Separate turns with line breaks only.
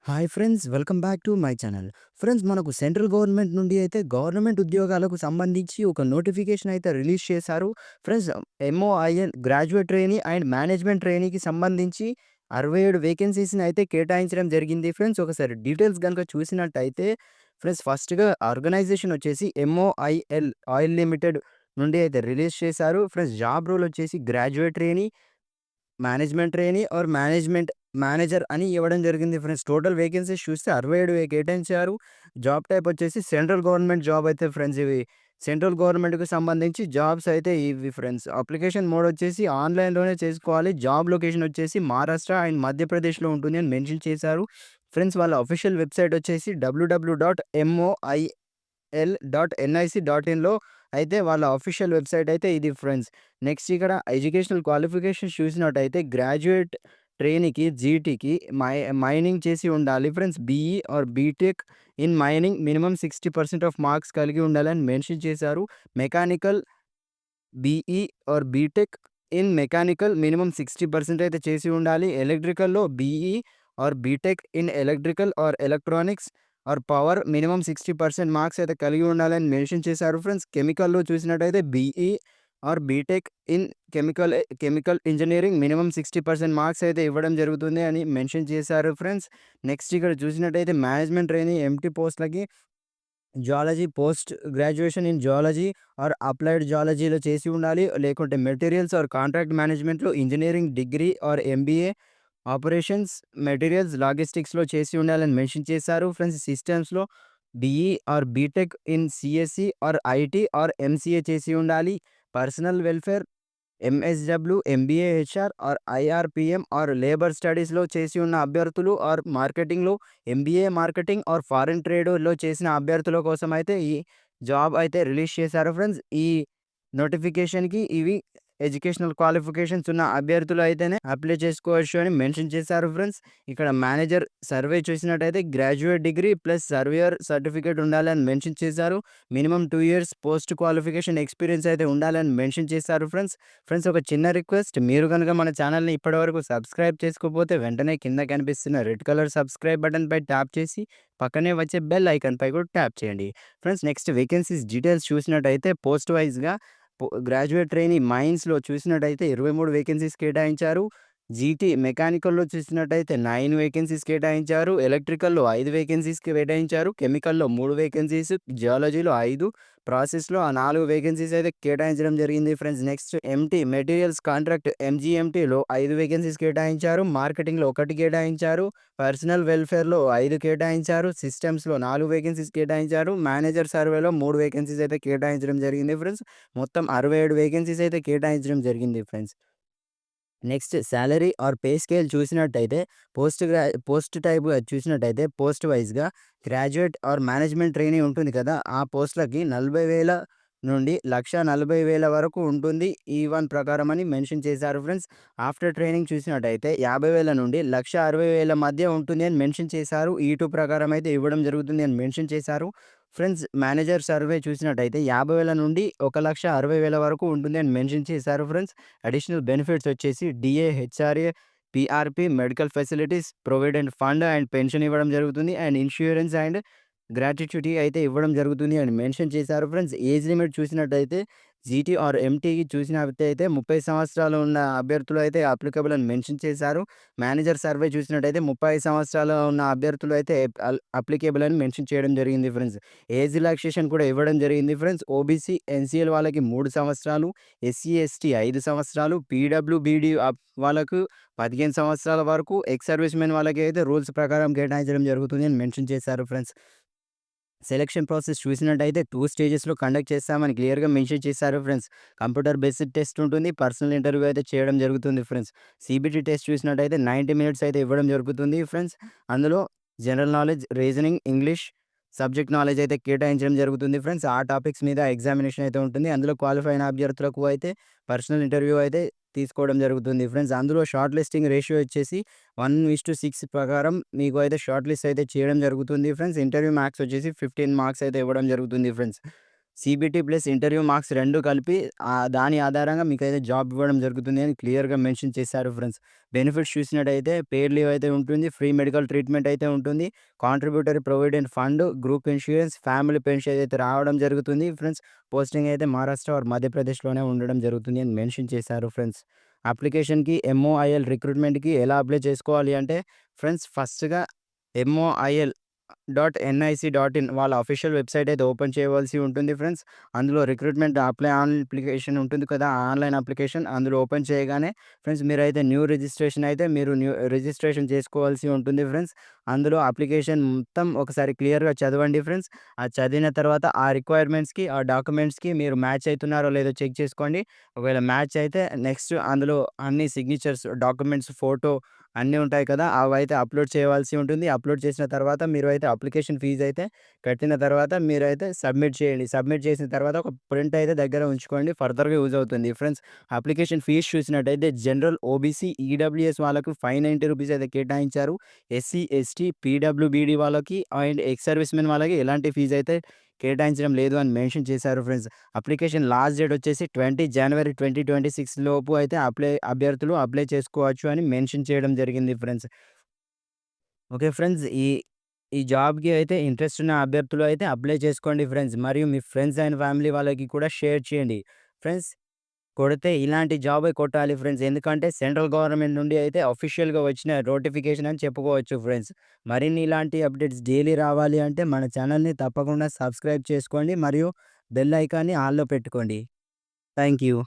Hi friends, welcome back to my channel. Friends, మనకు central government నుండి అయితే government ఉద్యోగాలకు సంబంధించి ఒక నోటిఫికేషన్ అయితే రిలీజ్ చేశారు. Friends, MOIL graduate trainee and management ట్రైనీకి సంబంధించి 67 వేకెన్సీస్‌ని అయితే కేటాయించడం జరిగింది. ఫ్రెండ్స్, ఒకసారి డీటెయిల్స్ గనుక చూసినట్టయితే ఫ్రెండ్స్, ఫస్ట్‌గా ఆర్గనైజేషన్ వచ్చేసి ఎంఓఐఎల్ ఆయిల్ లిమిటెడ్ నుండి అయితే రిలీజ్ చేశారు. ఫ్రెండ్స్, జాబ్ రోల్ వచ్చేసి graduate trainee, management trainee or management manager అని ఇవ్వడం జరిగింది. ఫ్రెండ్స్, టోటల్ వేకెన్సీస్ చూస్తే 67 కేటాయించారు. జాబ్ టైప్ వచ్చేసి సెంట్రల్ గవర్నమెంట్ జాబ్ అయితే ఫ్రెండ్స్, ఇవి సెంట్రల్ గవర్నమెంట్‌కి సంబంధించి జాబ్స్ అయితే ఇవి ఫ్రెండ్స్. అప్లికేషన్ మోడ్ వచ్చేసి ఆన్‌లైన్‌లోనే చేసుకోవాలి. జాబ్ లొకేషన్ వచ్చేసి మహారాష్ట్ర అండ్ మధ్యప్రదేశ్‌లో ఉంటుంది అని మెన్షన్ చేశారు. ఫ్రెండ్స్, వాళ్ళ అఫీషియల్ వెబ్‌సైట్ వచ్చేసి www.moi.nic.inలో అయితే వాళ్ళ అఫీషియల్ వెబ్‌సైట్ అయితే ఇది ఫ్రెండ్స్. నెక్స్ట్ ఇక్కడ ఎడ్యుకేషనల్ క్వాలిఫికేషన్స్ చూసినట్టయితే గ్రాడ్యుయేట్ ట్రైనీకి, జీటీకి మైనింగ్ చేసి ఉండాలి friends. BE or BTech in mining minimum 60% of marks కలిగి ఉండాలని మెన్షన్ చేశారు. Mechanical BE or BTech in mechanical minimum 60% అయితే చేసి ఉండాలి. ఎలక్ట్రికల్‌లో BE or BTech in electrical or electronics or power minimum 60% marks అయితే కలిగి ఉండాలని మెన్షన్ చేశారు ఫ్రెండ్స్. కెమికల్‌లో చూసినట్టయితే BE or BTech in chemical engineering minimum 60% marks అయితే ఇవ్వడం జరుగుతుంది అని మెన్షన్ చేశారు ఫ్రెండ్స్. నెక్స్ట్ ఇక్కడ చూసినట్టయితే మేనేజ్మెంట్ ట్రైనీ ఎంప్టీ పోస్ట్‌లకి geology post graduation in geology or applied జియాలజీలో చేసి ఉండాలి. లేకుంటే మెటీరియల్స్ ఆర్ కాంట్రాక్ట్ మేనేజ్మెంట్‌లో engineering degree or MBA operations, materials, లాజిస్టిక్స్‌లో చేసి ఉండాలని మెన్షన్ చేశారు. ఫ్రెండ్స్, సిస్టమ్స్‌లో BE or BTech in CSC or IT or MCA చేసి ఉండాలి. Personnel welfare, MSW, MBA HR or IRPM or labour స్టడీస్‌లో చేసి ఉన్న అభ్యర్థులు ఆర్ మార్కెటింగ్‌లో ఎంబీఏ మార్కెటింగ్ ఆర్ ఫారెన్ ట్రేడ్‌లో చేసిన అభ్యర్థుల కోసం అయితే ఈ జాబ్ అయితే రిలీజ్ చేశారు ఫ్రెండ్స్. ఈ నోటిఫికేషన్‌కి ఇవి ఎడ్యుకేషనల్ క్వాలిఫికేషన్స్ ఉన్న అభ్యర్థులు అయితేనే అప్లై చేసుకోవచ్చు అని మెన్షన్ చేశారు ఫ్రెండ్స్. ఇక్కడ మేనేజర్ సర్వే చూసినట్టయితే graduate degree plus surveyor certificate ఉండాలని మెన్షన్ చేశారు. Minimum 2 years post qualification experience అయితే ఉండాలని మెన్షన్ చేశారు ఫ్రెండ్స్. ఫ్రెండ్స్, ఒక చిన్న రిక్వెస్ట్, మీరు గనుక మన ఛానల్‌ని ఇప్పటివరకు సబ్స్క్రైబ్ చేసుకోకపోతే వెంటనే కింద కనిపిస్తున్న రెడ్ కలర్ సబ్స్క్రైబ్ బటన్‌పై ట్యాప్ చేసి పక్కనే వచ్చే బెల్ ఐకాన్‌పై కూడా ట్యాప్ చేయండి. ఫ్రెండ్స్, నెక్స్ట్ వేకెన్సీస్ డీటెయిల్స్ చూసినట్టయితే పోస్ట్ వైస్‌గా గ్రాడ్యుయేట్ ట్రైనీ మైన్స్‌లో చూసినట్టయితే 23 వేకెన్సీస్ కేటాయించారు. జీటీ మెకానికల్‌లో చూసినట్టయితే 9 వేకెన్సీస్ కేటాయించారు. ఎలక్ట్రికల్‌లో 5 వేకెన్సీస్ కేటాయించారు. కెమికల్‌లో 3 వేకెన్సీస్, జియాలజీలో 5, ప్రాసెస్‌లో 4 వేకెన్సీస్ అయితే కేటాయించడం జరిగింది friends. Next MT materials contract ఎంజీఎంటీలో 5 వేకెన్సీస్ కేటాయించారు. మార్కెటింగ్‌లో 1 కేటాయించారు. పర్సనల్ వెల్ఫేర్‌లో 5 కేటాయించారు. సిస్టమ్స్‌లో 4 వేకెన్సీస్ కేటాయించారు. మేనేజర్ సర్వేలో 3 వేకెన్సీస్ అయితే కేటాయించడం జరిగింది ఫ్రెండ్స్. మొత్తం 67 వేకెన్సీస్ అయితే కేటాయించడం జరిగింది friends. Next salary or pay scale చూసినట్టయితే పోస్ట్ టైప్ చూసినట్టయితే పోస్ట్ వైస్‌గా గ్రాడ్యుయేట్ ఆర్ మేనేజ్మెంట్ ట్రైనీ ఉంటుంది కదా! ఆ పోస్ట్‌లకి 40,000 నుండి 1,40,000 వరకు ఉంటుంది. ఈ1 ప్రకారం అని మెన్షన్ చేశారు ఫ్రెండ్స్. ఆఫ్టర్ ట్రైనింగ్ చూసినట్టయితే 50,000 నుండి 1,60,000 మధ్య ఉంటుంది అని మెన్షన్ చేశారు. ఈ2 ప్రకారం అయితే ఇవ్వడం జరుగుతుంది అని మెన్షన్ చేశారు. ఫ్రెండ్స్, మేనేజర్ సర్వే చూసినట్టయితే 50,000 నుండి 1,60,000 వరకు ఉంటుంది అని మెన్షన్ చేశారు ఫ్రెండ్స్. అడిషనల్ బెనిఫిట్స్ వచ్చేసి DA, HRA, PRP, medical facilities, provident fund and pension ఇవ్వడం జరుగుతుంది. అండ్ ఇన్స్యూరెన్స్ అండ్ గ్రాట్యుటీ అయితే ఇవ్వడం జరుగుతుంది అని మెన్షన్ చేశారు ఫ్రెండ్స్. ఏజ్ లిమిట్ చూసినట్టయితే జీటీ ఆర్ ఎంటీకి చూసినట్టయితే 30 సంవత్సరాలు ఉన్న అభ్యర్థులు అయితే అప్లికబుల్ అని మెన్షన్ చేశారు. మేనేజర్ సర్వే చూసినట్టయితే 35 సంవత్సరాలు ఉన్న అభ్యర్థులు అయితే అప్లికేబుల్ అని మెన్షన్ చేయడం జరిగింది ఫ్రెండ్స్. ఏజ్ రిలాక్సేషన్ కూడా ఇవ్వడం జరిగింది ఫ్రెండ్స్. ఓబీసీ, ఎన్సీఎల్ వాళ్ళకి 3 సంవత్సరాలు, ఎస్సీ, ఎస్టీ 5 సంవత్సరాలు, పీడబ్ల్యూబీడీ వాళ్ళకు 15 సంవత్సరాల వరకు, ఎక్స్ సర్వీస్ మెన్ వాళ్ళకి అయితే రూల్స్ ప్రకారం కేటాయించడం జరుగుతుంది అని మెన్షన్ చేశారు ఫ్రెండ్స్. సెలక్షన్ ప్రాసెస్ చూసినట్టయితే 2 స్టేజెస్‌లో కండక్ట్ చేస్తామని క్లియర్‌గా మెన్షన్ చేశారు ఫ్రెండ్స్. కంప్యూటర్ బేస్డ్ టెస్ట్ ఉంటుంది. పర్సనల్ ఇంటర్వ్యూ అయితే చేయడం జరుగుతుంది ఫ్రెండ్స్. సీబీటీ టెస్ట్ చూసినట్టయితే 90 మినిట్స్ అయితే ఇవ్వడం జరుగుతుంది ఫ్రెండ్స్. అందులో general knowledge, reasoning, English subject knowledge అయితే కేటాయించడం జరుగుతుంది ఫ్రెండ్స్. ఆ టాపిక్స్ మీద ఎగ్జామినేషన్ అయితే ఉంటుంది. అందులో క్వాలిఫై అయిన అభ్యర్థులకు అయితే పర్సనల్ ఇంటర్వ్యూ అయితే తీసుకోవడం జరుగుతుంది ఫ్రెండ్స్. అందులో షార్ట్ లిస్టింగ్ రేషియో వచ్చేసి 1:6 ప్రకారం మీకు అయితే షార్ట్ లిస్ట్ అయితే చేయడం జరుగుతుంది ఫ్రెండ్స్. ఇంటర్వ్యూ మార్క్స్ వచ్చేసి 15 మార్క్స్ అయితే ఇవ్వడం జరుగుతుంది friends. CBT plus interview marks 2 కలిపి దాని ఆధారంగా మీకైతే జాబ్ ఇవ్వడం జరుగుతుంది అని క్లియర్‌గా మెన్షన్ చేశారు ఫ్రెండ్స్. బెనిఫిట్స్ చూసినట్టయితే పెయిడ్ లీవ్ అయితే ఉంటుంది. ఫ్రీ మెడికల్ ట్రీట్మెంట్ అయితే ఉంటుంది. Contributory provident fund, group insurance, family pension అయితే రావడం జరుగుతుంది ఫ్రెండ్స్. పోస్టింగ్ అయితే మహారాష్ట్ర ఆర్ మధ్యప్రదేశ్‌లోనే ఉండడం జరుగుతుంది అని మెన్షన్ చేశారు ఫ్రెండ్స్. అప్లికేషన్‌కి ఎంఓఐఎల్ రిక్రూట్మెంట్‌కి ఎలా అప్లై చేసుకోవాలి అంటే ఫ్రెండ్స్ ఫస్ట్‌గా ఎంఓఐఎల్ .nic.in వాళ్ళ అఫీషియల్ వెబ్‌సైట్ అయితే ఓపెన్ చేయవలసి ఉంటుంది ఫ్రెండ్స్. అందులో రిక్రూట్మెంట్ అప్లికేషన్ ఉంటుంది కదా! ఆన్‌లైన్ అప్లికేషన్ అందులో ఓపెన్ చేయగానే ఫ్రెండ్స్ మీరైతే న్యూ రిజిస్ట్రేషన్ చేసుకోవాల్సి ఉంటుంది ఫ్రెండ్స్. అందులో అప్లికేషన్ మొత్తం ఒకసారి క్లియర్‌గా చదవండి ఫ్రెండ్స్. అది చదివిన తర్వాత ఆ రిక్వైర్మెంట్స్‌కి, ఆ డాక్యుమెంట్స్‌కి మీరు మ్యాచ్ అయితున్నారో లేదో చెక్ చేసుకోండి. ఒకవేళ మ్యాచ్ అయితే నెక్స్ట్ అందులో అన్ని సిగ్నేచర్స్, డాక్యుమెంట్స్, ఫోటో అన్నీ ఉంటాయి కదా! అవైతే అప్‌లోడ్ చేయవలసి ఉంటుంది. అప్‌లోడ్ చేసిన తర్వాత మీరు అయితే అప్లికేషన్ ఫీజ్ అయితే కట్టిన తర్వాత మీరైతే సబ్మిట్ చేయండి. సబ్మిట్ చేసిన తర్వాత ఒక ప్రింట్ అయితే దగ్గర ఉంచుకోండి. ఫర్దర్‌గా యూజ్ అవుతుంది ఫ్రెండ్స్. అప్లికేషన్ ఫీజ్ చూసినట్టయితే జనరల్, ఓబీసీ, ఈడబ్ల్యూఎస్ వాళ్ళకు ₹590 అయితే కేటాయించారు. ఎస్సీ, ఎస్టీ, పీడబ్ల్యూబీడీ వాళ్ళకి అండ్ ఎక్స్ సర్వీస్ మెన్ వాళ్ళకి ఎలాంటి ఫీజ్ అయితే కేటాయించడం లేదు అని మెన్షన్ చేశారు ఫ్రెండ్స్. అప్లికేషన్ లాస్ట్ డేట్ వచ్చేసి 20 జనవరి 2026 లోపు అయితే అభ్యర్థులు అప్లై చేసుకోవచ్చు అని మెన్షన్ చేయడం జరిగింది ఫ్రెండ్స్. Okay friends. ఈ జాబ్‌కి అయితే ఇంట్రెస్ట్ ఉన్న అభ్యర్థులు అయితే అప్లై చేసుకోండి ఫ్రెండ్స్. మరియు మీ ఫ్రెండ్స్ అండ్ ఫ్యామిలీ వాళ్ళకి కూడా షేర్ చేయండి. ఫ్రెండ్స్ కొడితే ఇలాంటి జాబే కొట్టాలి ఫ్రెండ్స్. ఎందుకంటే సెంట్రల్ గవర్నమెంట్ నుండి అయితే అఫీషియల్‌గా వచ్చిన నోటిఫికేషన్ అని చెప్పుకోవచ్చు ఫ్రెండ్స్. మరిన్ని ఇలాంటి అప్డేట్స్ డైలీ రావాలి అంటే మన ఛానెల్‌ని తప్పకుండా సబ్స్క్రైబ్ చేసుకోండి. మరియు బెల్ ఐకాన్‌ని ఆల్‌లో పెట్టుకోండి. Thank you.